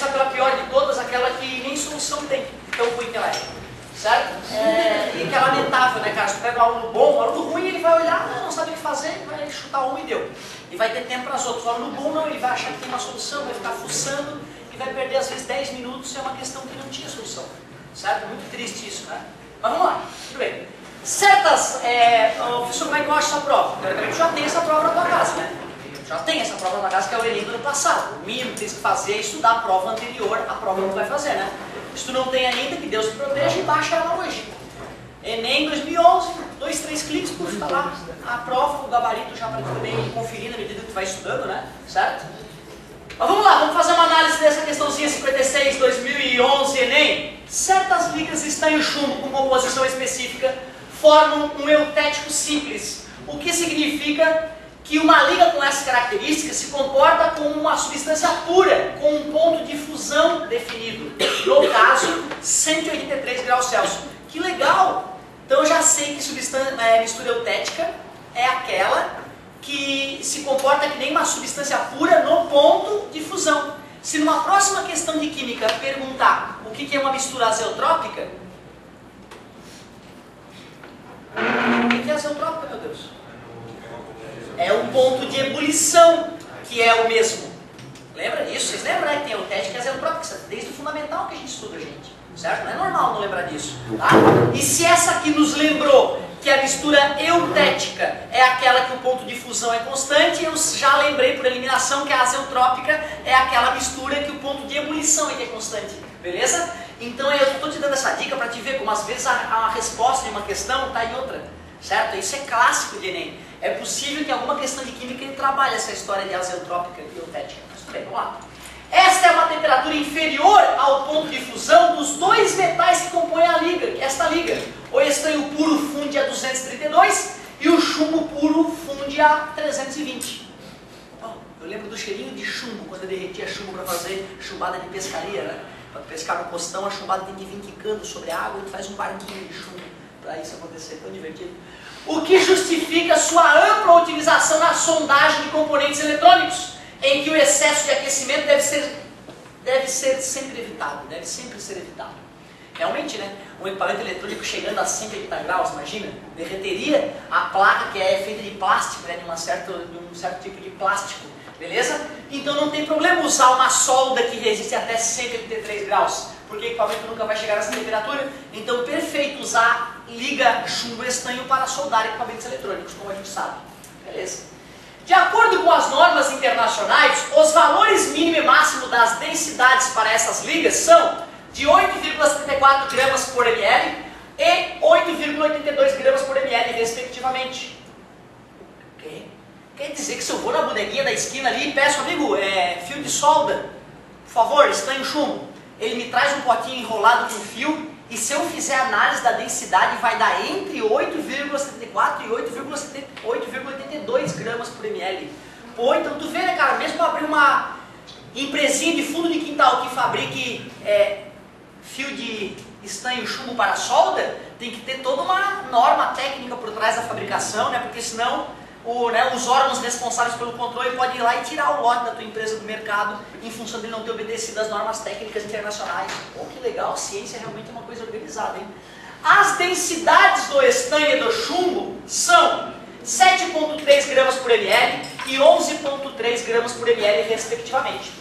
começar pela pior de todas, aquela que nem solução tem, tão ruim que ela é. Certo? E que é lamentável, né, cara? Se tu pega um aluno bom, o aluno ruim, ele vai olhar, não sabe o que fazer, vai chutar um e deu. E vai ter tempo para as outras. O aluno bom não, ele vai achar que tem uma solução, vai ficar fuçando e vai perder às vezes 10 minutos, é uma questão que não tinha solução. Certo? Muito triste isso, né? Mas vamos lá, tudo bem. Certas, professor, como é que eu acho essa prova? Teoricamente já tem essa prova na tua casa, né? Já tem essa prova na tua casa que é o Enem do ano passado. O mínimo que tens que fazer é estudar a prova anterior à prova que tu vai fazer, né? Se tu não tem ainda, que Deus te proteja e baixa ela hoje. Enem 2011, 2, 3 cliques, puxa, tá lá a prova, o gabarito já para tu também conferir na medida que tu vai estudando, né? Certo? Mas vamos lá, vamos fazer uma análise dessa questãozinha 56, 2011, Enem. Certas ligas estanho-chumbo com composição específica formam um eutético simples, o que significa que uma liga com essas características se comporta como uma substância pura, com um ponto de fusão definido, no caso, 183 graus Celsius. Que legal! Então eu já sei que mistura eutética é aquela que se comporta que nem uma substância pura no ponto de fusão. Se numa próxima questão de química perguntar o que é uma mistura azeotrópica, o que é azeotrópica, meu Deus? É o ponto de ebulição que é o mesmo. Lembra disso? Vocês lembram, né? Que tem eutética e azeotrópica, desde o fundamental que a gente estuda, gente. Certo? Não é normal não lembrar disso. Tá? E se essa aqui nos lembrou que a mistura eutética é aquela que o ponto de fusão é constante, eu já lembrei por eliminação que a azeotrópica é aquela mistura que o ponto de ebulição é que é constante. Beleza? Então eu estou te dando essa dica para te ver como às vezes a resposta em uma questão está em outra. Certo? Isso é clássico de Enem. É possível que em alguma questão de química ele trabalhe essa história de azeotrópica e eutética. Mas tudo bem, vamos lá. Esta é uma temperatura inferior ao ponto de fusão dos dois metais que compõem a liga, esta liga. O estanho puro funde a 232 e o chumbo puro funde a 320. Oh, eu lembro do cheirinho de chumbo, quando eu derretia chumbo para fazer chumbada de pescaria, né? Para pescar no costão, a chumbada tem que vir quicando sobre a água e faz um barquinho de chumbo para isso acontecer, tão divertido. O que justifica sua ampla utilização na sondagem de componentes eletrônicos, em que o excesso de aquecimento deve ser sempre evitado, deve sempre ser evitado. Realmente, né? Um equipamento eletrônico chegando a 180 graus, imagina, derreteria a placa que é feita de plástico, né? De um certo tipo de plástico, beleza? Então não tem problema usar uma solda que resiste até 183 graus, porque o equipamento nunca vai chegar nessa temperatura. Então perfeito usar liga chumbo estanho para soldar equipamentos eletrônicos, como a gente sabe, beleza? De acordo com as normas internacionais, os valores mínimo e máximo das densidades para essas ligas são de 8,74 gramas por ml e 8,82 gramas por ml, respectivamente. Okay. Quer dizer que se eu vou na bodeguinha da esquina ali e peço, amigo, fio de solda, por favor, estanho chumbo, ele me traz um potinho enrolado com fio, e se eu fizer a análise da densidade, vai dar entre 8,74 e 8,82 gramas por ml. Pô, então tu vê, né, cara, mesmo abrir uma empresinha de fundo de quintal que fabrique fio de estanho chumbo para solda, tem que ter toda uma norma técnica por trás da fabricação, né, porque senão os órgãos responsáveis pelo controle podem ir lá e tirar o lote da tua empresa do mercado em função de não ter obedecido às normas técnicas internacionais. Pô, que legal, a ciência realmente é uma coisa organizada, hein? As densidades do estanho e do chumbo são 7,3 gramas por ml e 11,3 gramas por ml, respectivamente.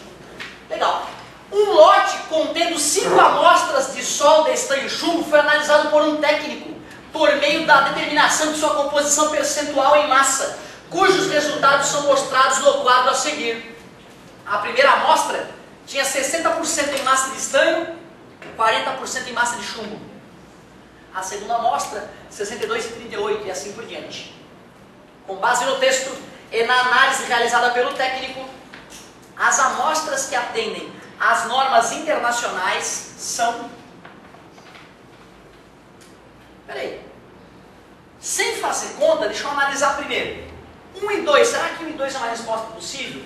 Legal. Um lote contendo 5 amostras de solda, estanho e chumbo foi analisado por um técnico por meio da determinação de sua composição percentual em massa, cujos resultados são mostrados no quadro a seguir. A primeira amostra tinha 60% em massa de estanho, 40% em massa de chumbo. A segunda amostra, 62 e 38, e assim por diante. Com base no texto e na análise realizada pelo técnico, as amostras que atendem às normas internacionais são... Peraí. Sem fazer conta, deixa eu analisar primeiro. 1 e 2, será que 1 e 2 é uma resposta possível?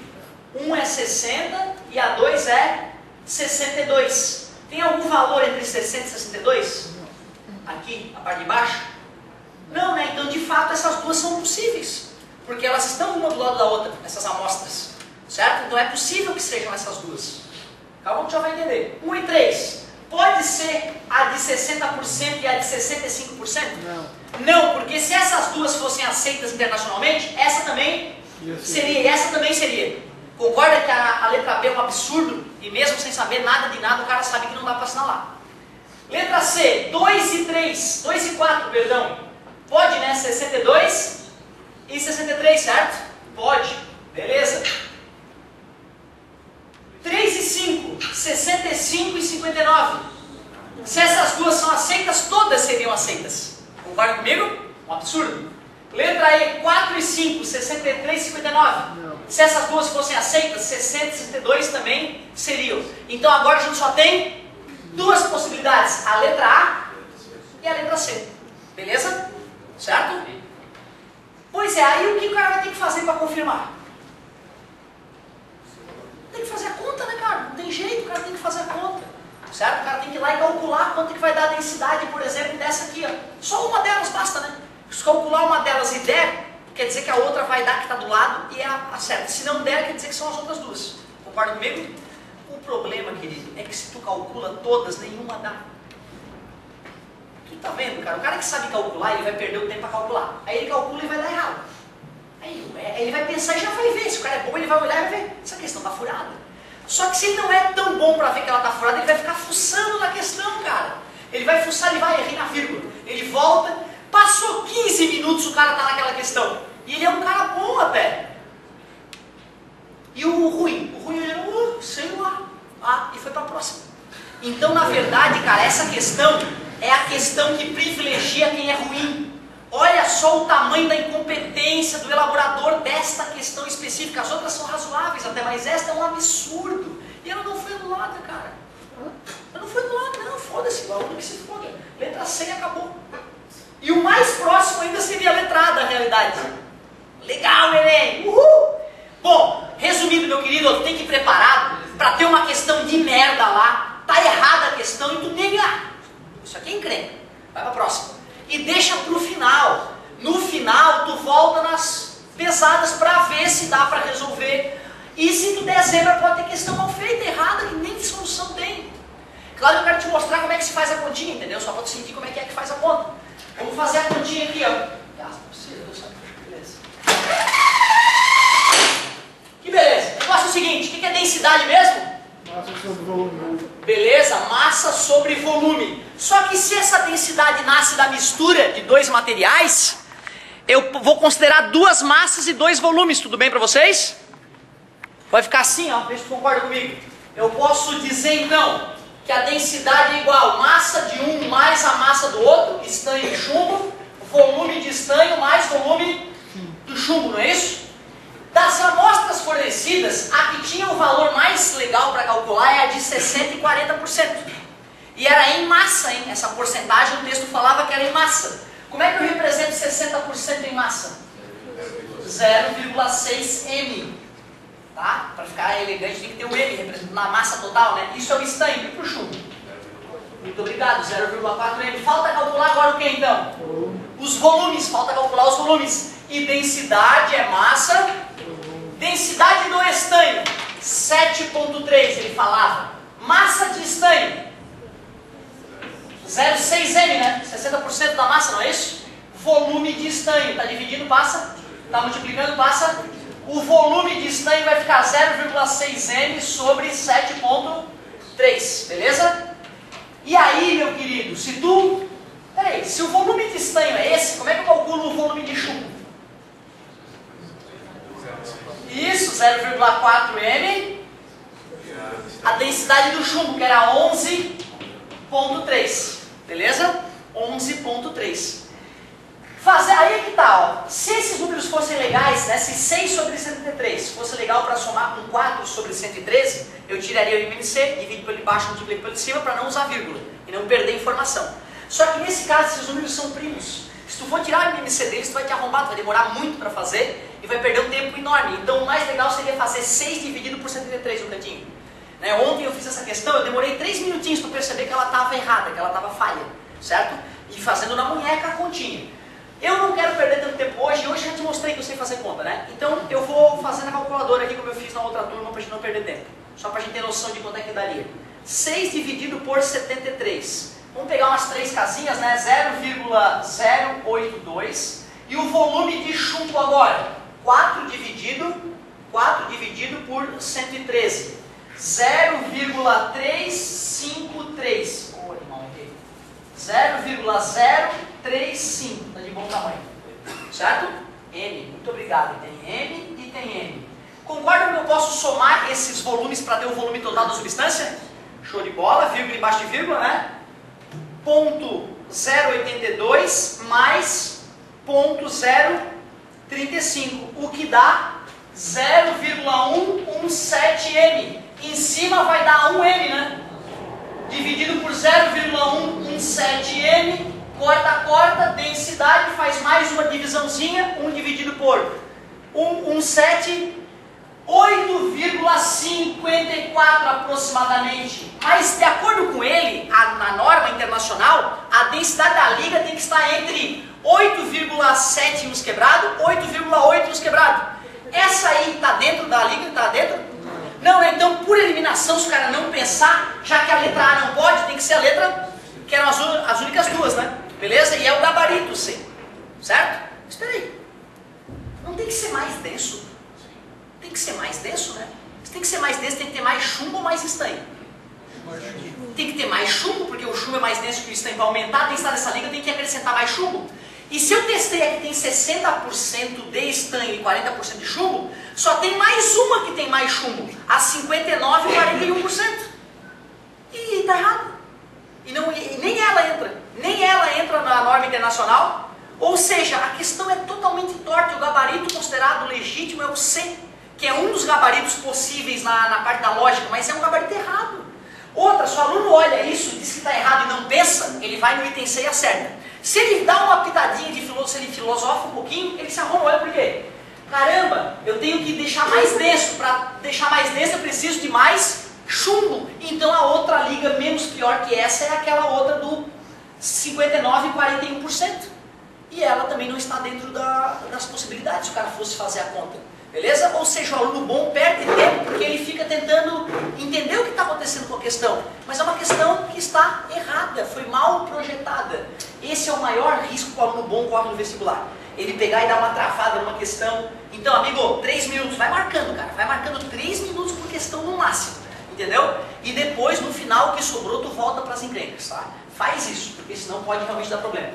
1 é 60 e a 2 é 62. Tem algum valor entre 60 e 62? Aqui, a parte de baixo? Não, né? Então, de fato, essas duas são possíveis. Porque elas estão uma do lado da outra, essas amostras. Certo? Então, é possível que sejam essas duas. Calma que tu já vai entender. 1 e 3. Pode ser a de 60% e a de 65%? Não, porque se essas duas fossem aceitas internacionalmente, essa também seria e essa também seria. Concorda que a letra B é um absurdo? E mesmo sem saber nada de nada, o cara sabe que não dá para assinalar. Letra C, 2 e 3, 2 e 4, perdão. Pode, né? 62 e 63, certo? Pode. Beleza. 3 e 5, 65 e 59. Se essas duas são aceitas, todas seriam aceitas. Concorda comigo? Um absurdo. Letra E, 4 e 5, 63 e 59. Não. Se essas duas fossem aceitas, 60 e 62 também seriam. Então agora a gente só tem duas possibilidades. A letra A e a letra C. Beleza? Certo? Pois é, aí o que o cara vai ter que fazer para confirmar? Tem que fazer a conta, né, cara? Não tem jeito, o cara tem que fazer a conta. Certo? O cara tem que ir lá e calcular quanto que vai dar a densidade, por exemplo, dessa aqui, ó. Só uma delas basta, né? Se calcular uma delas e der, quer dizer que a outra vai dar que está do lado e é a certa. Se não der, quer dizer que são as outras duas. Concorda comigo? O problema, querido, é que se tu calcula todas, nenhuma dá. Tu tá vendo, cara? O cara que sabe calcular, ele vai perder o tempo para calcular. Aí ele calcula e vai dar errado. Aí ele vai pensar e já vai ver. Se o cara é bom, ele vai olhar e vai ver. Essa questão está furada. Só que se ele não é tão bom para ver que ela está furada, ele vai ficar fuçando na questão, cara. Ele vai fuçar, ele vai errar na vírgula. Ele volta, passou 15 minutos, o cara está naquela questão. E ele é um cara bom até. E o ruim? O ruim olhou, sei lá. Ah, e foi para a próxima. Então, na verdade, cara, essa questão é a questão que privilegia quem é ruim. Olha só o tamanho da incompetência do elaborador desta questão específica. As outras são razoáveis até, mas esta é um absurdo. E ela não foi anulada, cara. Ela não foi anulada, não. Foda-se, o aluno que se foda. Letra C e acabou. E o mais próximo ainda seria a letra A da realidade. Legal, neném! Uhul! Bom, resumindo, meu querido, tem que ir preparado para ter uma questão de merda lá. Tá errada a questão e tu negar. Isso aqui é encrenca. Vai pra próxima. E deixa pro final. No final, tu volta nas pesadas para ver se dá para resolver. E se tu der zebra, pode ter questão mal feita, errada, que nem solução tem. Claro que eu quero te mostrar como é que se faz a continha, entendeu? Só para tu sentir como é que faz a conta. Vamos fazer a continha aqui, ó. Beleza. Que beleza. O negócio é o seguinte, o que é densidade mesmo? Massa sobre volume. Beleza, massa sobre volume. Só que se essa densidade nasce da mistura de dois materiais, eu vou considerar duas massas e dois volumes, tudo bem para vocês? Vai ficar assim, ó, vê se tu concorda comigo. Eu posso dizer então que a densidade é igual massa de um mais a massa do outro, estanho e chumbo, volume de estanho mais volume do chumbo, não é isso? Das amostras fornecidas, a que tinha o valor mais legal para calcular é a de 60% e 40%. E era em massa, hein? Essa porcentagem, o texto falava que era em massa. Como é que eu represento 60% em massa? 0,6 m. Tá? Para ficar elegante tem que ter um m representando na massa total, né? Isso é o estanho, e para o chumbo? Muito obrigado, 0,4 m. Falta calcular agora o que então? Os volumes, falta calcular os volumes. E densidade é massa. Densidade do estanho, 7,3 ele falava. Massa de estanho, 0,6 m, né? 60% da massa, não é isso? Volume de estanho, está dividindo, passa. Está multiplicando, passa. O volume de estanho vai ficar 0,6 m sobre 7,3, beleza? E aí, meu querido, se tu... Peraí, se o volume de estanho é esse, como é que eu calculo o volume de chumbo? Isso, 0,4 m. A densidade do chumbo, que era 11,3. Beleza? 11,3. Aí é que tá, ó. Se esses números fossem legais, né, se 6 sobre 103 fosse legal para somar com 4 sobre 113, eu tiraria o MNC, divido pelo embaixo, multiplico pelo cima, para não usar vírgula e não perder informação. Só que nesse caso, esses números são primos. Se tu for tirar o MNC deles, tu vai te arrombar, tu vai demorar muito para fazer e vai perder um tempo enorme. Então o mais legal seria fazer 6 dividido por 103 no cantinho. Né? Ontem eu fiz essa questão, eu demorei 3 minutinhos para perceber que ela estava errada, que ela estava falha, certo? E fazendo na munheca a continha. Eu não quero perder tanto tempo hoje, e hoje já te mostrei que eu sei fazer conta, né? Então eu vou fazer na calculadora aqui como eu fiz na outra turma para a gente não perder tempo. Só para a gente ter noção de quanto é que daria. 6 dividido por 73. Vamos pegar umas 3 casinhas, né? 0,082. E o volume de chumbo agora? 4 dividido por 113. 0,353. Ô, animal, ok. 0,035. Está de bom tamanho. Certo? M. Muito obrigado. Tem M e tem M. Concordam que eu posso somar esses volumes para ter o volume total da substância? Show de bola. Vírgula embaixo de vírgula, né? Ponto 0,82 mais ponto 0,35. O que dá 0,117 M. Em cima vai dar 1 M, né? Dividido por 0,117 M. Corta, densidade, faz mais uma divisãozinha. 1 dividido por 117, 8,54 aproximadamente. Mas de acordo com ele, na norma internacional, a densidade da liga tem que estar entre 8,7 uns quebrado, 8,8 uns quebrado. Essa aí está dentro da liga? Está dentro? Não, né? Então, por eliminação, se o cara não pensar, já que a letra A não pode, tem que ser a letra, que eram as únicas duas, né? Beleza? E é o gabarito C. Certo? Espera aí. Não tem que ser mais denso? Tem que ser mais denso, né? Se tem que ser mais denso, tem que ter mais chumbo ou mais estanho? Tem que ter mais chumbo, porque o chumbo é mais denso que o estanho. Para aumentar a densidade dessa liga, tem que acrescentar mais chumbo. E se eu testei aqui tem 60% de estanho e 40% de chumbo, só tem mais uma que tem mais chumbo, a 59% e 41%. E está errado. E nem ela entra na norma internacional. Ou seja, a questão é totalmente torta. O gabarito considerado legítimo é o C, que é um dos gabaritos possíveis na parte da lógica, mas é um gabarito errado. Outra, se o aluno olha isso, diz que está errado e não pensa, ele vai no item C e acerta. Se ele dá uma pitadinha de se ele filosofa um pouquinho, ele se arruma. Olha por quê? Caramba, eu tenho que deixar mais denso. Para deixar mais denso eu preciso de mais chumbo. Então a outra liga menos pior que essa é aquela outra do 59% e 41%. E ela também não está dentro das possibilidades, se o cara fosse fazer a conta. Beleza? Ou seja, o aluno bom perde tempo porque ele fica tentando entender o que está acontecendo com a questão. Mas é uma questão que está errada, foi mal projetada. Esse é o maior risco que o aluno bom corre no vestibular. Ele pegar e dar uma travada numa questão. Então, amigo, 3 minutos, vai marcando, cara. Vai marcando 3 minutos por questão no máximo. Entendeu? E depois, no final, o que sobrou, tu volta para as encrencas, tá? Faz isso, porque senão pode realmente dar problema.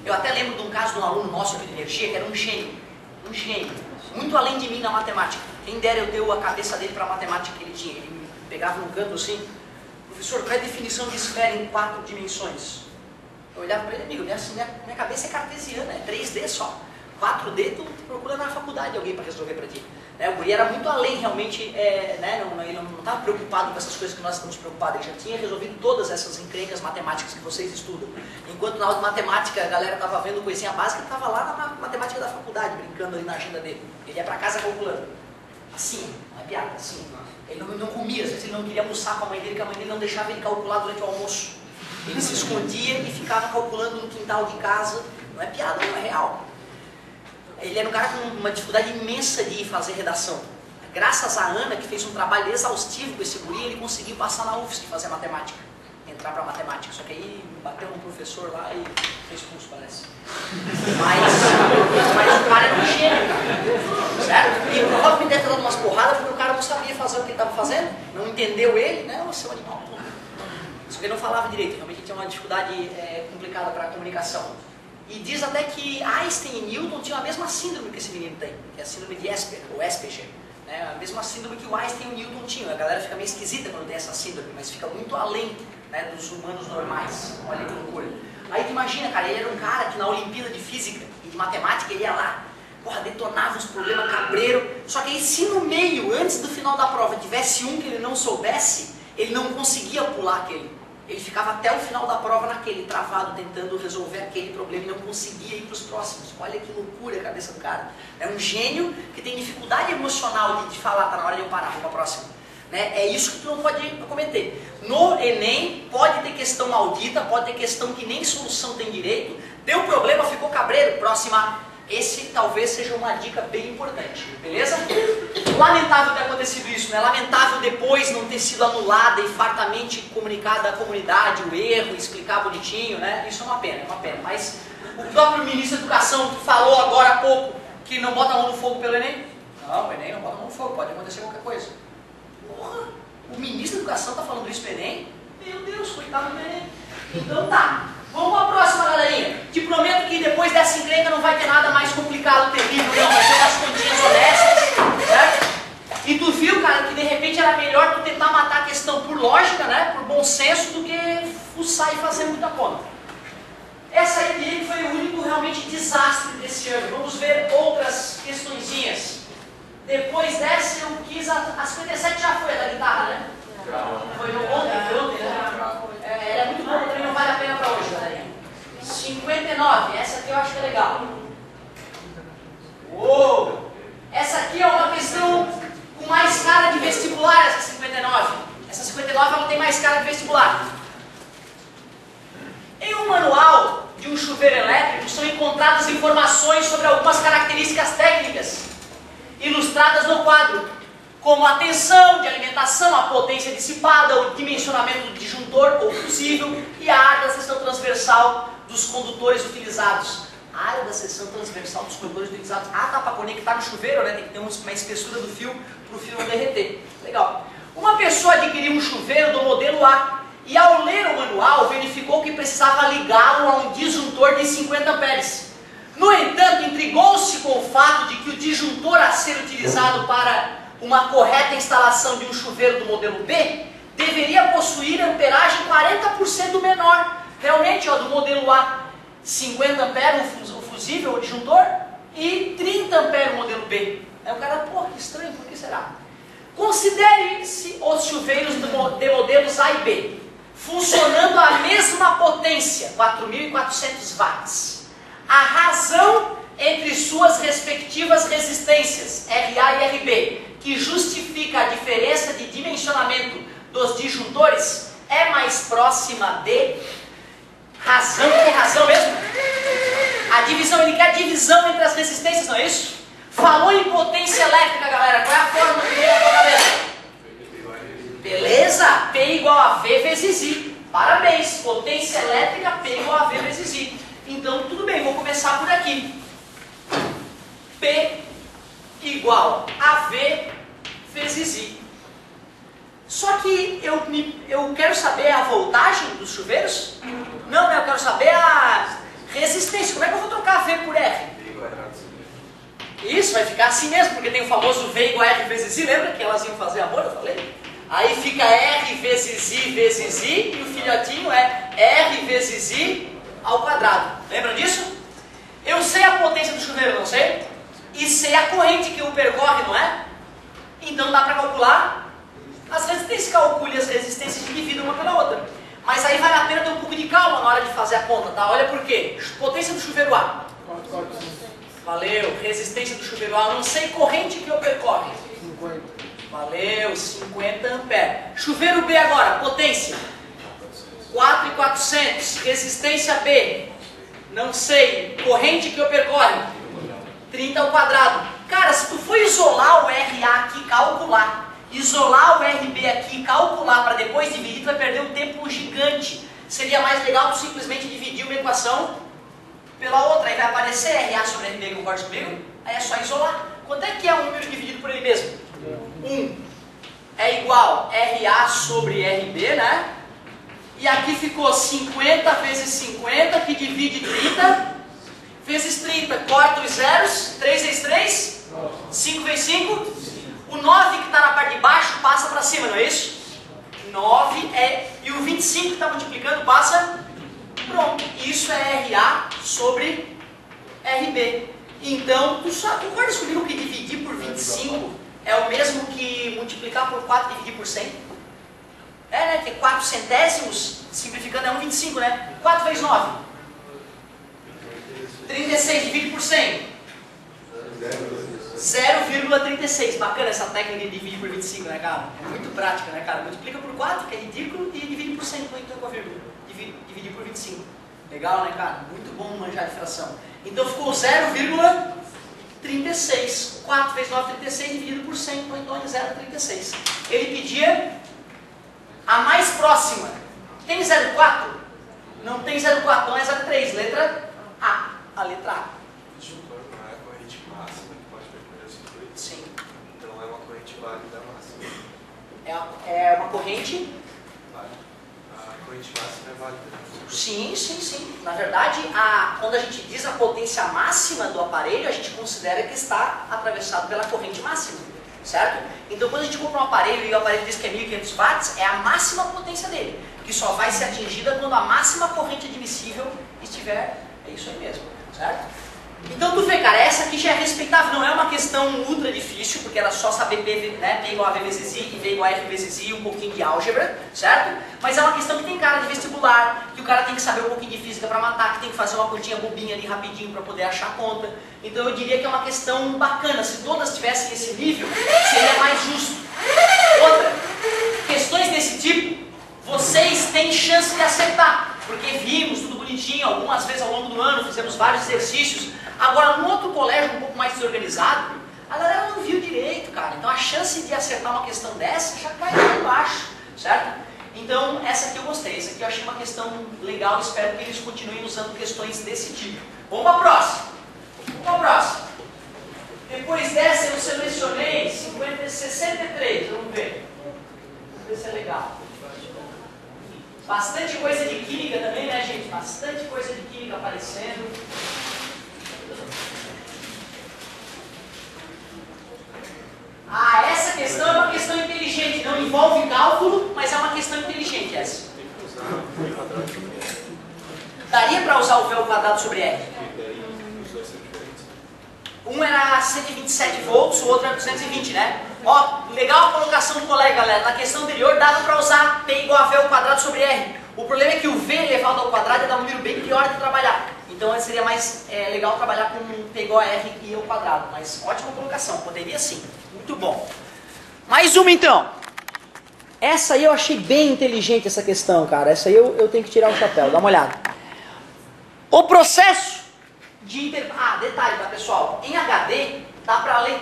Eu até lembro de um caso de um aluno nosso aqui de energia, que era um gênio. Um gênio. Muito além de mim na matemática. Quem dera eu ter a cabeça dele para a matemática que ele tinha. Ele me pegava num canto assim, professor, qual é a definição de esfera em 4 dimensões? Eu olhava para ele, amigo, minha cabeça é cartesiana, é 3D só. 4D tu procura na faculdade alguém para resolver para ti. O guri era muito além, realmente, ele não estava preocupado com essas coisas que nós estamos preocupados, ele já tinha resolvido todas essas encrencas matemáticas que vocês estudam. Enquanto na aula de matemática a galera estava vendo coisinha básica, ele estava lá na matemática da faculdade, brincando ali na agenda dele. Ele ia para casa calculando. Assim, não é piada, assim. Ele não comia, às vezes ele não queria almoçar com a mãe dele, que a mãe dele não deixava ele calcular durante o almoço. Ele se escondia e ficava calculando no quintal de casa. Não é piada, não é real. Ele era um cara com uma dificuldade imensa de fazer redação. Graças a Ana, que fez um trabalho exaustivo com esse guri, ele conseguiu passar na UFSC, fazer matemática. Entrar para matemática. Só que aí bateu um professor lá e fez curso, parece. Mas o cara era um gênio, cara. Certo? E provavelmente deve ter dado umas porradas porque o cara não sabia fazer o que ele estava fazendo. Não entendeu ele, né? Você é um animal. Só que ele não falava direito. Realmente tinha uma dificuldade complicada para a comunicação. E diz até que Einstein e Newton tinham a mesma síndrome que esse menino tem, que é a síndrome de Asperger, ou Asperger. A mesma síndrome que o Einstein e o Newton tinham. A galera fica meio esquisita quando tem essa síndrome, mas fica muito além, né, dos humanos normais. Olha que loucura. Aí tu imagina, cara, ele era um cara que na Olimpíada de Física e de Matemática ele ia lá, porra, detonava uns problemas cabreiro. Só que aí se no meio, antes do final da prova, tivesse um que ele não soubesse, ele não conseguia pular aquele. Ele ficava até o final da prova naquele, travado, tentando resolver aquele problema e não conseguia ir para os próximos. Olha que loucura a cabeça do cara. É um gênio que tem dificuldade emocional de falar, tá na hora de eu parar, vou para a próxima. É isso que tu não pode cometer. No Enem, pode ter questão maldita, pode ter questão que nem solução tem direito. Deu problema, ficou cabreiro, próxima. Esse talvez seja uma dica bem importante, beleza? Lamentável ter acontecido isso, né? Lamentável depois não ter sido anulada e fartamente comunicada à comunidade o erro, explicar bonitinho, né? Isso é uma pena, Mas o próprio ministro da Educação falou agora há pouco que não bota a mão no fogo pelo Enem. Não, o Enem não bota a mão no fogo, pode acontecer qualquer coisa. Porra, o ministro da Educação está falando isso pro Enem? Meu Deus, coitado do Enem. Então tá. Vamos para a próxima, galerinha. Te prometo que depois dessa encrenca não vai ter nada mais complicado, terrível, não. Vai ser umas continhas honestas, certo? E tu viu, cara, que de repente era melhor tu tentar matar a questão por lógica, né? Por bom senso, do que fuçar e fazer muita conta. Essa aí diria que foi o único realmente desastre desse ano. Vamos ver outras questõezinhas. Depois dessa eu quis... A 57 já foi a da guitarra, né? Foi no ontem, né? Ela é muito boa, também não vale a pena para hoje, galerinha. 59, essa aqui eu acho que é legal. Uou! Essa aqui é uma questão com mais cara de vestibular, essa 59. Essa 59 ela tem mais cara de vestibular. Em um manual de um chuveiro elétrico são encontradas informações sobre algumas características técnicas ilustradas no quadro, como a tensão de alimentação, a potência dissipada, o dimensionamento do disjuntor ou fusível e a área da seção transversal dos condutores utilizados. A área da seção transversal dos condutores utilizados. Ah, tá, para conectar no chuveiro, né? Tem que ter uma espessura do fio para o fio não derreter. Legal. Uma pessoa adquiriu um chuveiro do modelo A e ao ler o manual verificou que precisava ligá-lo a um disjuntor de 50 amperes. No entanto, intrigou-se com o fato de que o disjuntor a ser utilizado para uma correta instalação de um chuveiro do modelo B deveria possuir amperagem 40% menor. Realmente, ó, do modelo A, 50 amperes o fusível, o disjuntor, e 30 amperes o modelo B. Aí o cara, pô, que estranho, por que será? Considere-se os chuveiros de modelos A e B, funcionando à mesma potência, 4.400 watts. A razão entre suas respectivas resistências, RA e RB, que justifica a diferença de dimensionamento dos disjuntores, é mais próxima de razão. Que é razão mesmo? A divisão, ele quer divisão entre as resistências, não é isso? Falou em potência elétrica, galera. Qual é a fórmula que vem na tua cabeça? Beleza? P igual a V vezes I. Parabéns. Potência elétrica, P igual a V vezes I. Então, tudo bem, vou começar por aqui. P igual a V vezes I. Só que eu quero saber a voltagem dos chuveiros? Não, eu quero saber a resistência. Como é que eu vou trocar V por R? Isso, vai ficar assim mesmo, porque tem o famoso V igual a R vezes I. Lembra que elas iam fazer amor, eu falei? Aí fica R vezes I, e o filhotinho é R vezes I ao quadrado. Lembra disso? Eu sei a potência do chuveiro, não sei? E sei a corrente que o percorre, não é? Então dá para calcular as resistências. Calcule as resistências e divida uma pela outra. Mas aí vale a pena ter um pouco de calma na hora de fazer a conta, tá? Olha por quê. Potência do chuveiro A. Valeu. Resistência do chuveiro A. Eu não sei corrente que o percorre. 50. Valeu. 50 amperes. Chuveiro B agora. Potência. 4.400. Resistência B. Não sei. Corrente que o percorre. 30 ao quadrado. Cara, se tu for isolar o RA aqui e calcular, isolar o RB aqui e calcular para depois dividir, tu vai perder um tempo gigante. Seria mais legal tu simplesmente dividir uma equação pela outra. Aí vai aparecer RA sobre RB, concorda comigo? Aí é só isolar. Quanto é que é um número dividido por ele mesmo? 1 é igual RA sobre RB, né? E aqui ficou 50 vezes 50, que divide 30, vezes 30, corta os zeros, 3 vezes 3, 5 vezes 5, o 9 que está na parte de baixo passa para cima, não é isso? 9 e o 25 que está multiplicando passa, pronto, isso é RA sobre RB. Então, tu concordas comigo que dividir por 25 é o mesmo que multiplicar por 4 e dividir por 100? É, né? Tem 4 centésimos, simplificando é 1,25, né? 4 vezes 9. 36 divide por 100. 0,36. Bacana essa técnica de dividir por 25, né, cara? É muito prática, né, cara? Multiplica por 4, que é ridículo, e divide por 100, então com a vírgula. Dividir por 25. Legal, né, cara? Muito bom manjar de fração. Então ficou 0,36. 4 vezes 9, 36 dividido por 100, então é 0,36. Ele pedia a mais próxima. Tem 0,4? Não tem 0,4, então é 0,3. Letra A. A letra A. Desculpa, não é a corrente máxima que pode percorrer o circuito? Sim. Então é uma corrente válida máxima. É uma corrente? Válida. A corrente máxima é válida. Sim, sim, sim. Na verdade, quando a gente diz a potência máxima do aparelho, a gente considera que está atravessado pela corrente máxima, certo? Então, quando a gente compra um aparelho e o aparelho diz que é 1500 watts, é a máxima potência dele, que só vai ser atingida quando a máxima corrente admissível estiver, é isso aí mesmo, certo? Então, tu vê, cara, essa aqui já é respeitável, não é uma questão ultra difícil, porque era só saber P, né, P igual a V vezes I e V igual a F vezes I, um pouquinho de álgebra, certo? Mas é uma questão que tem cara de vestibular, que o cara tem que saber um pouquinho de física para matar, que tem que fazer uma continha bobinha ali rapidinho para poder achar a conta. Então eu diria que é uma questão bacana, se todas tivessem esse nível, seria mais justo. Outra, questões desse tipo, vocês têm chance de acertar, porque vimos tudo bonitinho, algumas vezes ao longo do ano, fizemos vários exercícios. Agora, num outro colégio um pouco mais desorganizado, a galera não viu direito, cara. Então a chance de acertar uma questão dessa já cai lá embaixo, certo? Então, essa aqui eu gostei, essa aqui eu achei uma questão legal, espero que eles continuem usando questões desse tipo. Vamos para a próxima. Vamos para a próxima. Depois dessa eu selecionei 63, vamos ver. Vamos ver se é legal. Bastante coisa de química também, né, gente? Bastante coisa de química aparecendo. Essa questão é uma questão inteligente, não envolve cálculo, mas é uma questão inteligente essa. Daria para usar o V ao quadrado sobre R? Um era 127 volts, o outro era 220, né? Ó, legal a colocação do colega, galera. Na questão anterior dava para usar P igual a V ao quadrado sobre R. O problema é que o V elevado ao quadrado dá um número bem pior de trabalhar. Então seria mais legal trabalhar com P igual a R e ao quadrado. Mas ótima colocação, poderia sim. Muito bom. Mais uma então. Essa aí eu achei bem inteligente essa questão, cara. Essa aí eu tenho que tirar o chapéu, dá uma olhada. O processo de detalhe, tá, pessoal? Em HD, dá para ler.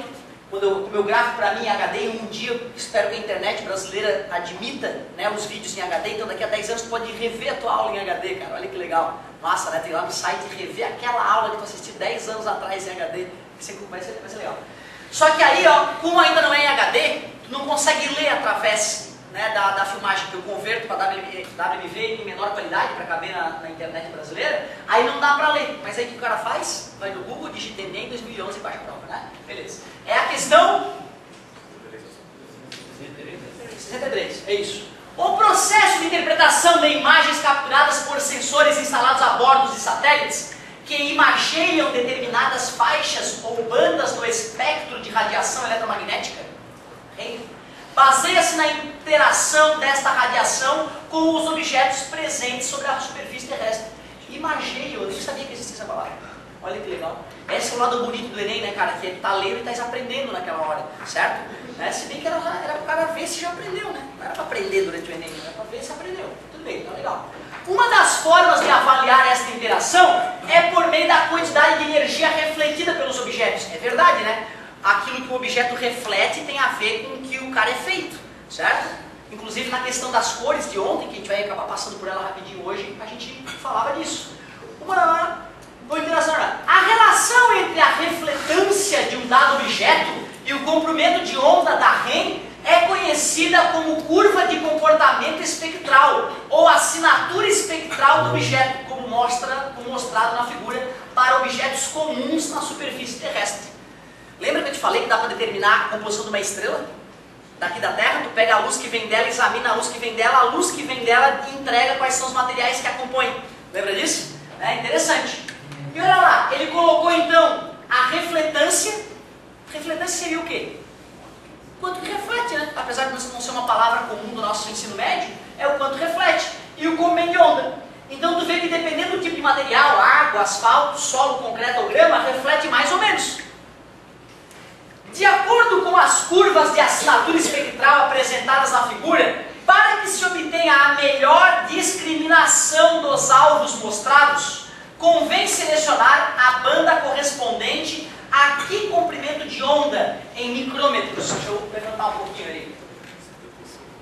Como eu gravo para mim em HD, um dia eu espero que a internet brasileira admita, né, os vídeos em HD. Então daqui a 10 anos tu pode rever a tua aula em HD, cara. Olha que legal. Nossa, né? Tem lá no site rever aquela aula que tu assistiu 10 anos atrás em HD. Vai ser legal. Só que aí, ó, como ainda não é em HD, tu não consegue ler através, né, da filmagem que eu converto para WMV em menor qualidade para caber na internet brasileira. Aí não dá para ler. Mas aí o que o cara faz? Vai no Google, digita Enem 2011 e baixa a prova, né? Beleza. É a questão 63, é isso. O processo de interpretação de imagens capturadas por sensores instalados a bordo de satélites que imageiam determinadas faixas ou bandas do espectro de radiação eletromagnética, baseia-se na interação desta radiação com os objetos presentes sobre a superfície terrestre. Imageio, eu nem sabia que existia essa palavra. Olha que legal. Esse é o lado bonito do Enem, né, cara? Que é tá lendo e tá aprendendo naquela hora, certo? Né? Se bem que era para o cara ver se já aprendeu, né? Não era para aprender durante o Enem, era para ver se aprendeu. Tudo bem, tá legal. Uma das formas de avaliar esta interação é por meio da quantidade de energia refletida pelos objetos. É verdade, né? Aquilo que o objeto reflete tem a ver com o que o cara é feito, certo? Inclusive na questão das cores de ontem, que a gente vai acabar passando por ela rapidinho hoje, a gente falava disso. Vou interacionar. A relação entre a refletância de um dado objeto e o comprimento de onda da REM é conhecida como curva de comportamento espectral, ou assinatura espectral do objeto, como mostrado na figura, para objetos comuns na superfície terrestre. Lembra que eu te falei que dá para determinar a composição de uma estrela? Daqui da Terra, tu pega a luz que vem dela, examina a luz que vem dela entrega quais são os materiais que a compõem. Lembra disso? É interessante. E olha lá, ele colocou então a refletância. Refletância seria o quê? Quanto que reflete, né? Apesar de não ser uma palavra comum do nosso ensino médio, é o quanto reflete. E o comprimento de onda. Então tu vê que dependendo do tipo de material, água, asfalto, solo, concreto ou grama, reflete mais ou menos. De acordo com as curvas de assinatura espectral apresentadas na figura, para que se obtenha a melhor discriminação dos alvos mostrados, convém selecionar a banda correspondente a que comprimento de onda em micrômetros? Deixa eu levantar um pouquinho ali.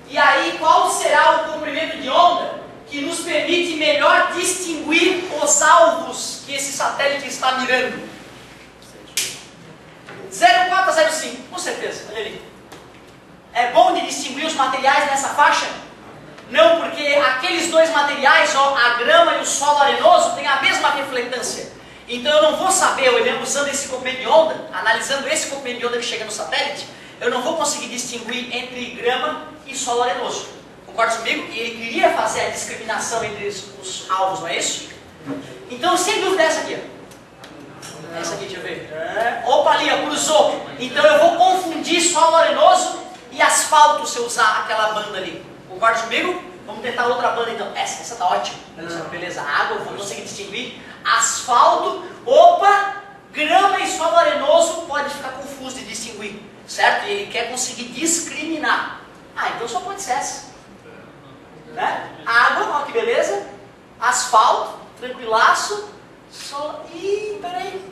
E aí, qual será o comprimento de onda que nos permite melhor distinguir os alvos que esse satélite está mirando? 0,4 a 0,5, com certeza, olha ali. É bom de distinguir os materiais nessa faixa? Não, porque aqueles dois materiais, ó, a grama e o solo arenoso, têm a mesma refletância. Então eu não vou saber, olhando, usando esse comprimento de onda, analisando esse comprimento de onda que chega no satélite, eu não vou conseguir distinguir entre grama e solo arenoso. Concorda comigo? E ele queria fazer a discriminação entre os alvos, não é isso? Então, sem dúvida, essa aqui. Essa aqui, deixa eu ver. Opa, ali, ó, cruzou. Então eu vou confundir solo arenoso e asfalto se eu usar aquela banda ali. Concorda comigo? Vamos tentar outra banda então. Essa tá ótima. Beleza, água, eu vou conseguir distinguir. Asfalto, opa, grama e solo arenoso pode ficar confuso de distinguir, certo? E ele quer conseguir discriminar. Ah, então só pode ser essa. Né? Água, ó que beleza. Asfalto, tranquilaço. Solo... Ih, peraí.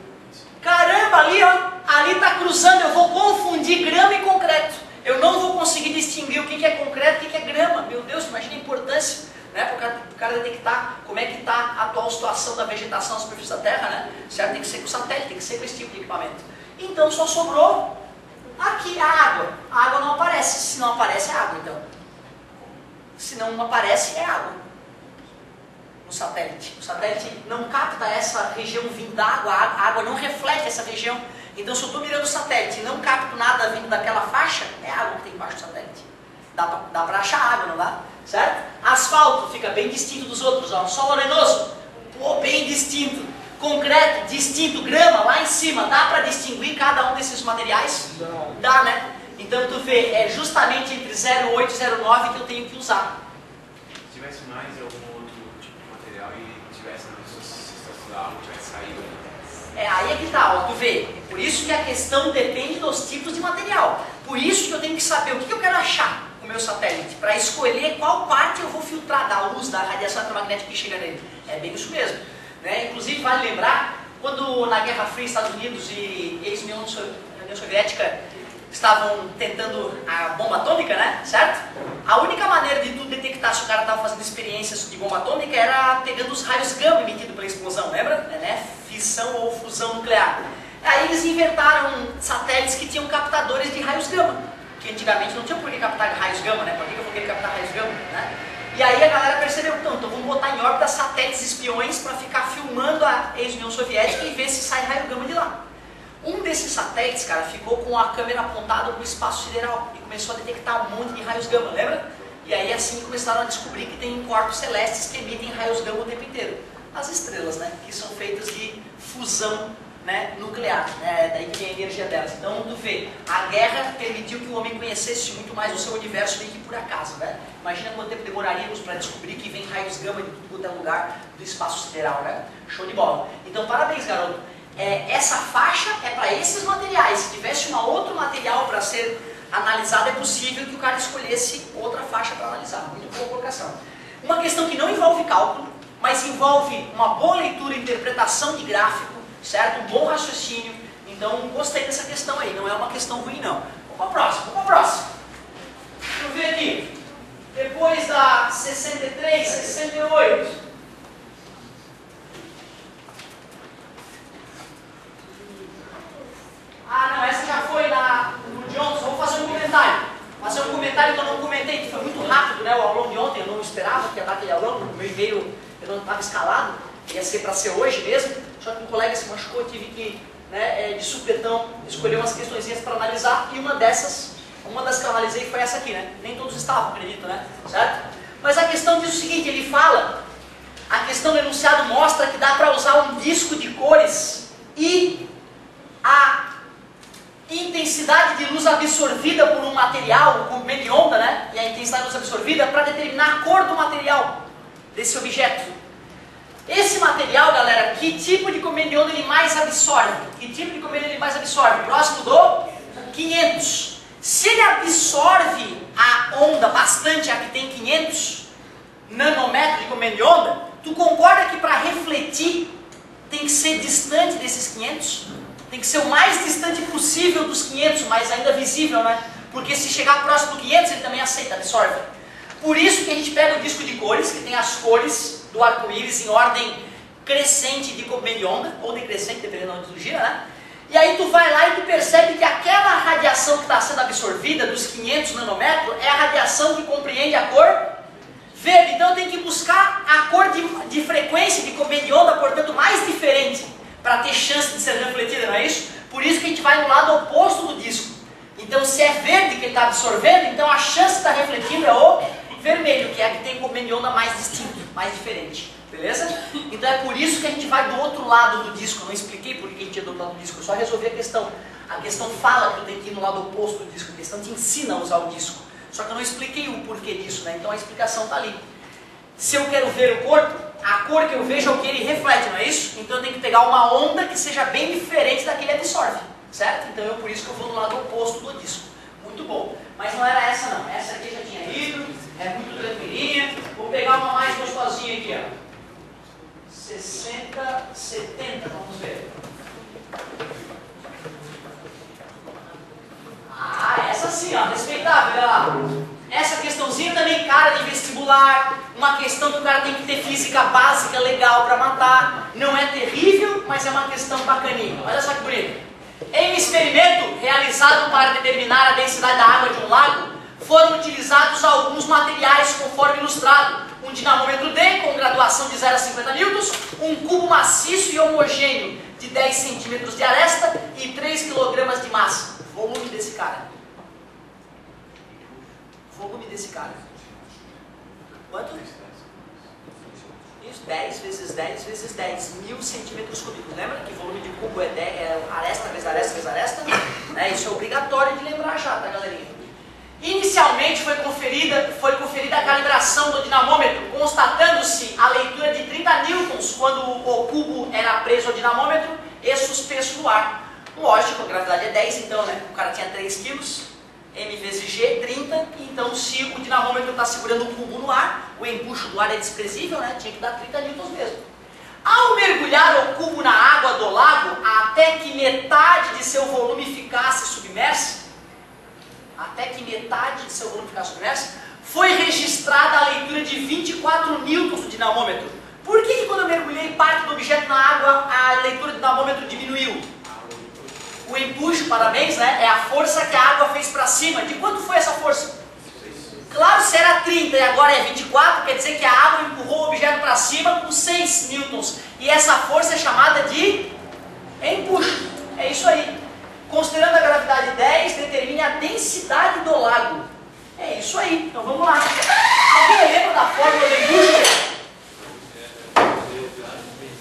Caramba, ali ó, ali tá cruzando, eu vou confundir grama e concreto. Eu não vou conseguir distinguir o que é concreto e o que é grama. Meu Deus, imagina a importância, né, para o cara detectar como é que está a atual situação da vegetação na superfície da Terra, né? Certo? Tem que ser com satélite, tem que ser com esse tipo de equipamento. Então só sobrou aqui a água. A água não aparece. Se não aparece, é água, então. Se não aparece, é água. No satélite. O satélite não capta essa região vindo da água, a água não reflete essa região. Então, se eu estou mirando o satélite e não capto nada vindo daquela faixa, é água que tem embaixo do satélite. Dá para achar água, não dá? Certo? Asfalto fica bem distinto dos outros, ó. Solo arenoso, pô, bem distinto. Concreto, distinto. Grama, lá em cima, dá para distinguir cada um desses materiais? Dá, né? Então, tu vê, é justamente entre 0,8 e 0,9 que eu tenho que usar. Se tivesse mais algum outro tipo de material e tivesse algo tivesse saído. Aí é que tá, ó, tu vê. É por isso que a questão depende dos tipos de material. Por isso que eu tenho que saber o que eu quero achar com o meu satélite, para escolher qual parte eu vou filtrar da luz, da radiação eletromagnética que chega nele. É bem isso mesmo. Né? Inclusive, vale lembrar, quando na Guerra Fria, Estados Unidos e ex-União Soviética estavam tentando a bomba atômica, né? Certo? A única maneira de tu detectar se o cara estava fazendo experiências de bomba atômica era pegando os raios gama emitidos pela explosão, lembra? Né? Fissão ou fusão nuclear. Aí eles inventaram satélites que tinham captadores de raios gama, que antigamente não tinha por que captar raios gama, né? Por que eu vou querer captar raios gama, né? E aí a galera percebeu, então vamos botar em órbita satélites espiões para ficar filmando a ex-União Soviética e ver se sai raio gama de lá. Um desses satélites, cara, ficou com a câmera apontada para o espaço sideral e começou a detectar um monte de raios gama, lembra? E aí assim começaram a descobrir que tem corpos celestes que emitem raios gama o tempo inteiro. As estrelas, né? Que são feitas de fusão, né, nuclear, né? Daí que vem a energia delas. Então, tu vê, a guerra permitiu que o homem conhecesse muito mais o seu universo do que por acaso, né? Imagina quanto tempo demoraríamos para descobrir que vem raios gama de tudo quanto é lugar do espaço sideral, né? Show de bola. Então, parabéns, garoto. Essa faixa é para esses materiais. Se tivesse um outro material para ser analisado, é possível que o cara escolhesse outra faixa para analisar. Muito boa colocação. Uma questão que não envolve cálculo, mas envolve uma boa leitura e interpretação de gráfico, certo? Um bom raciocínio. Então, gostei dessa questão aí. Não é uma questão ruim, não. Vamos para a próxima. Vamos para a próxima. Deixa eu ver aqui. Depois da 63, 68. Ah, não, essa já foi no de ontem, só vou fazer um comentário. Fazer um comentário que eu não comentei, que foi muito rápido, né? O aulão de ontem, eu não esperava que ia dar aquele aulão, no meu e-mail eu não estava escalado, ia ser para ser hoje mesmo, só que um colega se machucou, tive que, né, de supetão, escolher umas questõezinhas para analisar, e uma das que eu analisei foi essa aqui, né? Nem todos estavam, acredito, né? Certo? Mas a questão diz o seguinte, ele fala, a questão do enunciado mostra que dá para usar um disco de cores e a intensidade de luz absorvida por um material, o comprimento de onda, né? E a intensidade de luz absorvida para determinar a cor do material, desse objeto. Esse material, galera, que tipo de comprimento de onda ele mais absorve? Que tipo de comprimento ele mais absorve? Próximo do 500. Se ele absorve a onda bastante, a que tem 500 nanômetros de comprimento de onda, tu concorda que para refletir tem que ser distante desses 500, tem que ser o mais distante possível dos 500, mas ainda visível, né? Porque se chegar próximo do 500, ele também aceita, absorve. Por isso que a gente pega o disco de cores, que tem as cores do arco-íris em ordem crescente de Cobb de onda, ou decrescente, dependendo de onde tu gira, né? E aí tu vai lá e tu percebe que aquela radiação que está sendo absorvida, dos 500 nanômetros, é a radiação que compreende a cor verde. Então eu tenho que buscar a cor de frequência de Cobb de onda, portanto, mais diferente, para ter chance de ser refletida, não é isso? Por isso que a gente vai no lado oposto do disco. Então se é verde que ele está absorvendo, então a chance de estar refletindo é o vermelho, que é a que tem Cobb de onda mais distinto, mais diferente. Beleza? Então é por isso que a gente vai do outro lado do disco. Eu não expliquei por que a gente ia do outro lado do disco, eu só resolvi a questão. A questão fala que eu tenho que ir no lado oposto do disco, a questão te ensina a usar o disco. Só que eu não expliquei o porquê disso, né? Então a explicação está ali. Se eu quero ver o corpo, a cor que eu vejo é o que ele reflete, não é isso? Então eu tenho que pegar uma onda que seja bem diferente da que ele absorve, certo? Então é por isso que eu vou no lado oposto do disco. Muito bom. Mas não era essa não, essa aqui já tinha ido, é muito tranquilinha. Vou pegar uma mais gostosinha aqui, ó. 60, 70, vamos ver. Ah, essa sim, ó, respeitável, olha lá. Essa questãozinha também, cara de vestibular, uma questão que o cara tem que ter física básica legal para matar. Não é terrível, mas é uma questão bacaninha. Olha só que bonito. Em um experimento realizado para determinar a densidade da água de um lago, foram utilizados alguns materiais conforme ilustrado. Um dinamômetro D com graduação de 0 a 50 newtons, um cubo maciço e homogêneo de 10 centímetros de aresta e 3 kg de massa. Volume desse cara. Volume desse cara. Quanto? Isso, 10 vezes 10 vezes 10. 1000 centímetros cúbicos. Lembra que volume de cubo é aresta vezes aresta vezes aresta? Isso é obrigatório de lembrar já, tá, galerinha? Inicialmente foi conferida a calibração do dinamômetro, constatando-se a leitura de 30 newtons quando o cubo era preso ao dinamômetro e suspenso no ar. Lógico, a gravidade é 10, então, né? O cara tinha 3 quilos, M vezes G, 30, então se o dinamômetro está segurando o cubo no ar, o empuxo do ar é desprezível, né? Tinha que dar 30 newtons mesmo. Ao mergulhar o cubo na água do lago, até que metade de seu volume ficasse submerso, foi registrada a leitura de 24 newtons do dinamômetro. Por que quando eu mergulhei parte do objeto na água, a leitura do dinamômetro diminuiu? O empuxo, parabéns, né? É a força que a água fez para cima. De quanto foi essa força? Claro, se era 30 e agora é 24, quer dizer que a água empurrou o objeto para cima com 6 newtons. E essa força é chamada de empuxo. É isso aí. Considerando a gravidade 10, determine a densidade do lago. É isso aí. Então vamos lá. Alguém lembra da fórmula do empuxo?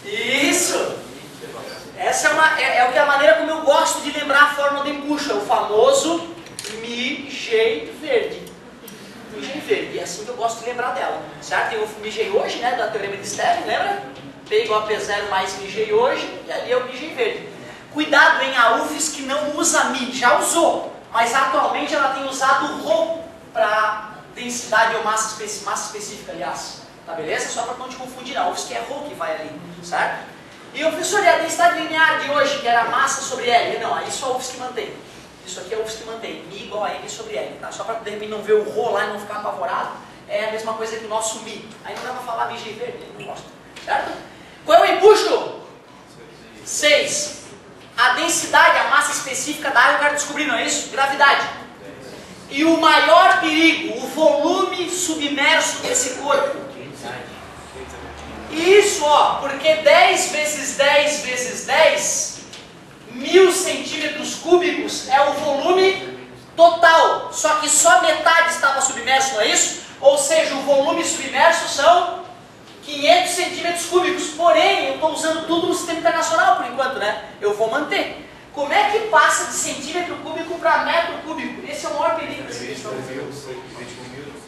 Isso. Essa é a maneira como eu gosto de lembrar a fórmula do empuxo. É o famoso MG verde. MG verde. E é assim que eu gosto de lembrar dela. Certo? Tem o MG hoje, né? Da teorema de Steph, lembra? P igual a P0 mais MG hoje. E ali é o MG verde. Cuidado, hein? A UFES que não usa Mi, já usou, mas atualmente ela tem usado o Rho para densidade ou massa específica, aliás. Tá beleza? Só para não te confundir, a UFES que é Rho que vai ali, certo? E o professor, e a densidade linear de hoje, que era massa sobre L? Não, isso é a UFES que mantém. Isso aqui é a UFES que mantém, Mi igual a M sobre L, tá? Só para de repente não ver o Rho lá e não ficar apavorado, é a mesma coisa que o nosso Mi. Aí não dá para falar MG verde, não gosta, certo? Qual é o empuxo? 6. A densidade, a massa específica da água, eu quero descobrir, não é isso? Gravidade. E o maior perigo, o volume submerso desse corpo. Isso, ó, porque 10 vezes 10 vezes 10, 1000 centímetros cúbicos é o volume total. Só que só metade estava submerso, não é isso? Ou seja, o volume submerso são 500 centímetros cúbicos, porém, eu estou usando tudo no sistema internacional por enquanto, né? Eu vou manter. Como é que passa de centímetro cúbico para metro cúbico? Esse é o maior perigo dessa questão.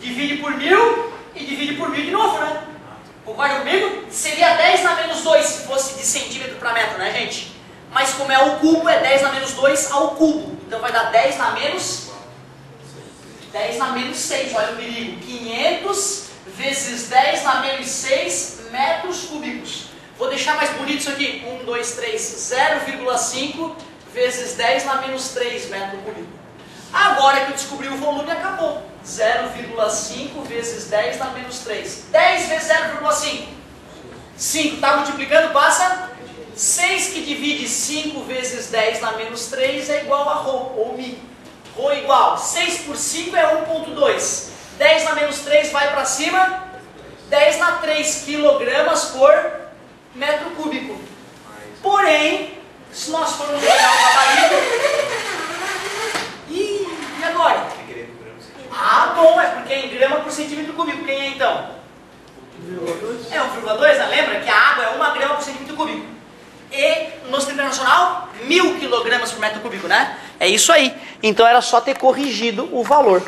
Divide por 1000 e divide por 1000 de novo, né? Concorda comigo? Seria 10 na menos 2 se fosse de centímetro para metro, né, gente? Mas como é o cubo, é 10 na menos 2 ao cubo. Então vai dar 10 na menos 6, olha o perigo. 500 vezes 10 na menos 6 metros cúbicos. Vou deixar mais bonito isso aqui. aqui, 1, 2, 3, 0,5 vezes 10 na menos 3 metros cúbicos. Agora que eu descobri o volume, acabou. 0,5 vezes 10 na menos 3. 10 vezes 0,5. 5, está multiplicando, passa 6 que divide 5 vezes 10 na menos 3 é igual a ρ, ou mi. ρ igual, 6 por 5 é 1,2. 10 na menos 3 vai para cima, 10 na 3 quilogramas por metro cúbico. Porém, se nós formos olhar o gabarito, e agora? Ah, bom, é porque é em grama por centímetro cúbico. Quem é então? 1,2. É 1,2, né? Lembra que a água é 1 grama por centímetro cúbico. E no Sistema Internacional, 1000 quilogramas por metro cúbico, né? É isso aí. Então era só ter corrigido o valor.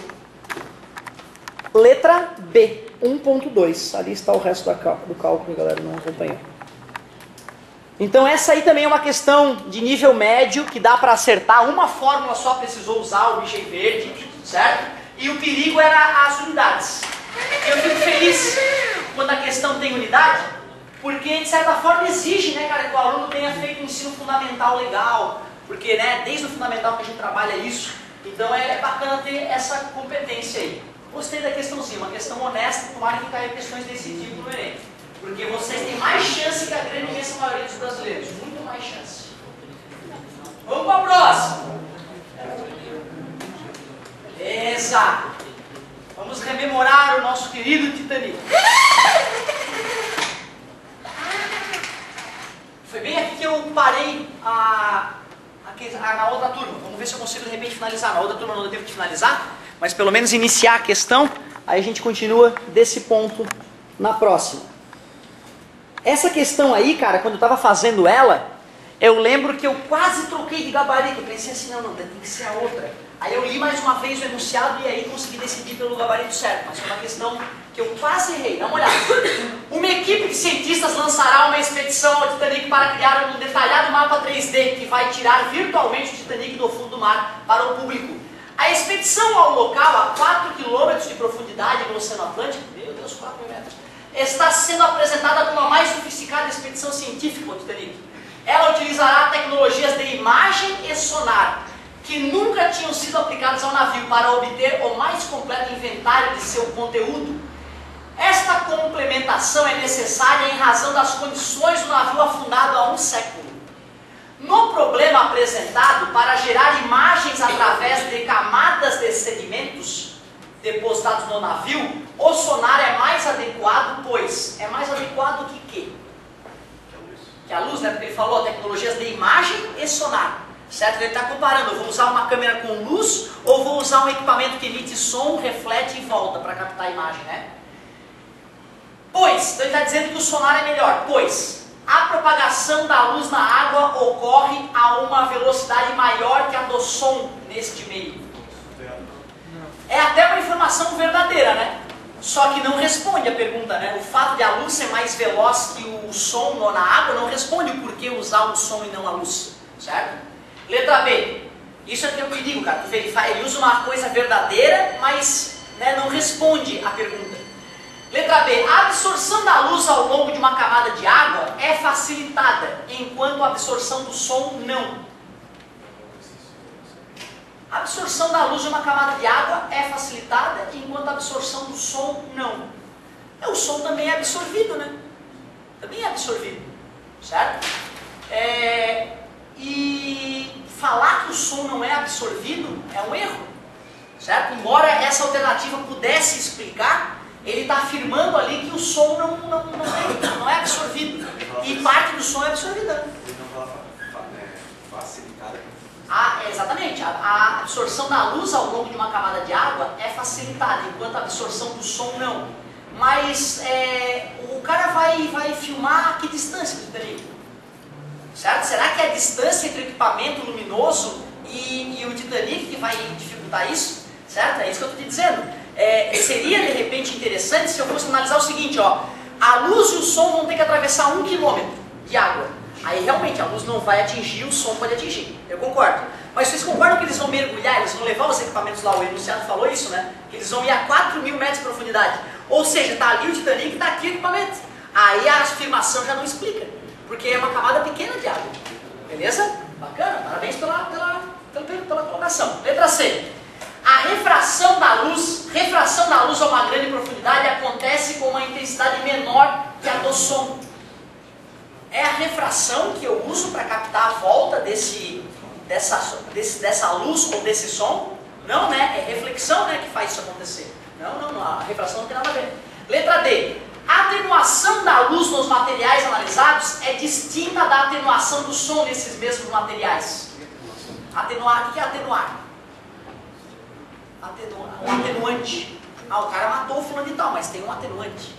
Letra B, 1,2. Ali está o resto do cálculo, galera, não acompanhou. Então essa aí também é uma questão de nível médio, que dá para acertar. Uma fórmula só precisou usar o bicho verde, certo? E o perigo era as unidades. Eu fico feliz quando a questão tem unidade, porque de certa forma exige, né, cara, que o aluno tenha feito um ensino fundamental legal, porque, né, desde o fundamental que a gente trabalha isso. Então é bacana ter essa competência aí. Gostei da questãozinha, uma questão honesta, tomara que caia questões desse tipo no Enem. Porque vocês têm mais chance que a grande imensa maioria dos brasileiros. Muito mais chance. Vamos para a próxima. Beleza. Vamos rememorar o nosso querido Titanic. Foi bem aqui que eu parei na outra turma. Vamos ver se eu consigo de repente finalizar. Na outra turma não deu tempo de finalizar, mas pelo menos iniciar a questão. Aí a gente continua desse ponto na próxima. Essa questão aí, cara, quando eu estava fazendo ela, eu lembro que eu quase troquei de gabarito. Eu pensei assim, não, tem que ser a outra. Aí eu li mais uma vez o enunciado e aí consegui decidir pelo gabarito certo. Mas foi uma questão que eu quase errei. Dá uma olhada. Uma equipe de cientistas lançará uma expedição ao Titanic para criar um detalhado mapa 3D que vai tirar virtualmente o Titanic do fundo do mar para o público. A expedição ao local, a 4 km de profundidade no Oceano Atlântico, meu Deus, 4 mil metros, está sendo apresentada como a mais sofisticada expedição científica ao Titanic. Ela utilizará tecnologias de imagem e sonar, que nunca tinham sido aplicadas ao navio para obter o mais completo inventário de seu conteúdo. Esta complementação é necessária em razão das condições do navio afundado há um século. No problema apresentado, para gerar imagens através de camadas de sedimentos depositados no navio, o sonar é mais adequado, pois é mais adequado que quê? Que a luz, né? Porque ele falou tecnologias de imagem e sonar. Certo? Ele está comparando, eu vou usar uma câmera com luz ou vou usar um equipamento que emite som, reflete e volta para captar a imagem, né? Pois, então ele está dizendo que o sonar é melhor, pois a propagação da luz na água ocorre a uma velocidade maior que a do som neste meio. É até uma informação verdadeira, né? Só que não responde a pergunta, né? O fato de a luz ser mais veloz que o som na água não responde o porquê usar o som e não a luz, certo? Letra B. Isso é o que eu te digo, cara. Ele usa uma coisa verdadeira, mas, né, não responde a pergunta. Letra B. A absorção da luz ao longo de uma camada de água é facilitada, enquanto a absorção do som não. A absorção da luz de uma camada de água é facilitada, enquanto a absorção do som não. O som também é absorvido, né? Também é absorvido, certo? E falar que o som não é absorvido é um erro, certo? Embora essa alternativa pudesse explicar, ele está afirmando ali que o som não é absorvido. E parte do som é absorvida. Ele não fala facilitada. Exatamente. A absorção da luz ao longo de uma camada de água é facilitada, enquanto a absorção do som não. Mas o cara vai filmar a que distância do Titanic? Certo? Será que é a distância entre o equipamento luminoso e o Titanic que vai dificultar isso? Certo? É isso que eu estou te dizendo. Seria de repente interessante se eu fosse analisar o seguinte, ó, a luz e o som vão ter que atravessar 1 km de água. Aí realmente a luz não vai atingir, o som pode atingir. Eu concordo. Mas vocês concordam que eles vão mergulhar, eles vão levar os equipamentos lá, o enunciado falou isso, né? Que eles vão ir a 4 mil metros de profundidade. Ou seja, está ali o Titanic e está aqui o equipamento. Aí a afirmação já não explica. porque é uma camada pequena de água. Beleza? Bacana? Parabéns pela colocação. Letra C. A refração da luz a uma grande profundidade acontece com uma intensidade menor que a do som. É a refração que eu uso para captar a volta dessa luz ou desse som? Não, né? É reflexão, né, que faz isso acontecer. Não, a refração não tem nada a ver. Letra D. A atenuação da luz nos materiais analisados é distinta da atenuação do som nesses mesmos materiais. Atenuar, o que é atenuar? Um atenuante. Ah, o cara matou o fulano de tal, mas tem um atenuante.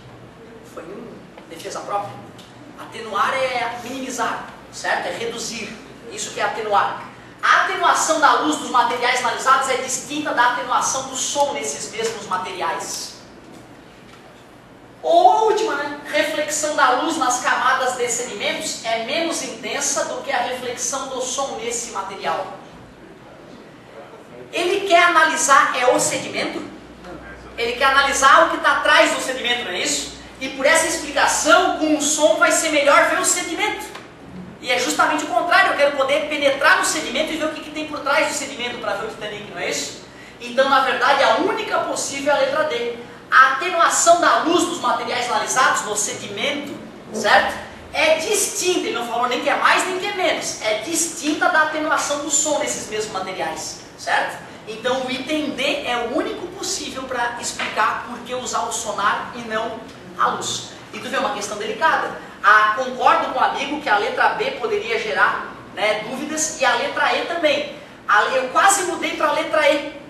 Foi em defesa própria. Atenuar é minimizar, certo? É reduzir. Isso que é atenuar. A atenuação da luz dos materiais analisados é distinta da atenuação do som nesses mesmos materiais. Ou a última, né? Reflexão da luz nas camadas de sedimentos é menos intensa do que a reflexão do som nesse material. Ele quer analisar o sedimento? Ele quer analisar o que está atrás do sedimento, não é isso? E por essa explicação, com o som vai ser melhor ver o sedimento. E é justamente o contrário, eu quero poder penetrar no sedimento e ver o que tem por trás do sedimento para ver o Titanic, não é isso? Então, na verdade, a única possível é a letra D. A atenuação da luz dos materiais analisados no sedimento, certo? É distinta, ele não falou nem que é mais nem que é menos, é distinta da atenuação do som nesses mesmos materiais, certo? Então o item D é o único possível para explicar por que usar o sonar e não a luz. E tu vê uma questão delicada. Concordo com o amigo que a letra B poderia gerar, né, dúvidas e a letra E também. Eu quase mudei para a letra E.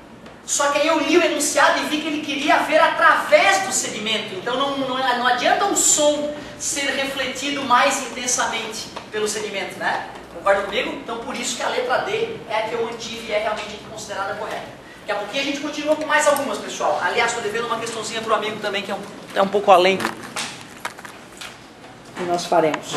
Só que aí eu li o enunciado e vi que ele queria ver através do sedimento. Então não adianta o som ser refletido mais intensamente pelo sedimento, né? Concorda comigo? Então por isso que a letra D é a que eu mantive e é realmente considerada correta. Daqui a pouquinho a gente continua com mais algumas, pessoal. Aliás, estou devendo uma questãozinha para o amigo também, que é um pouco além. E nós faremos.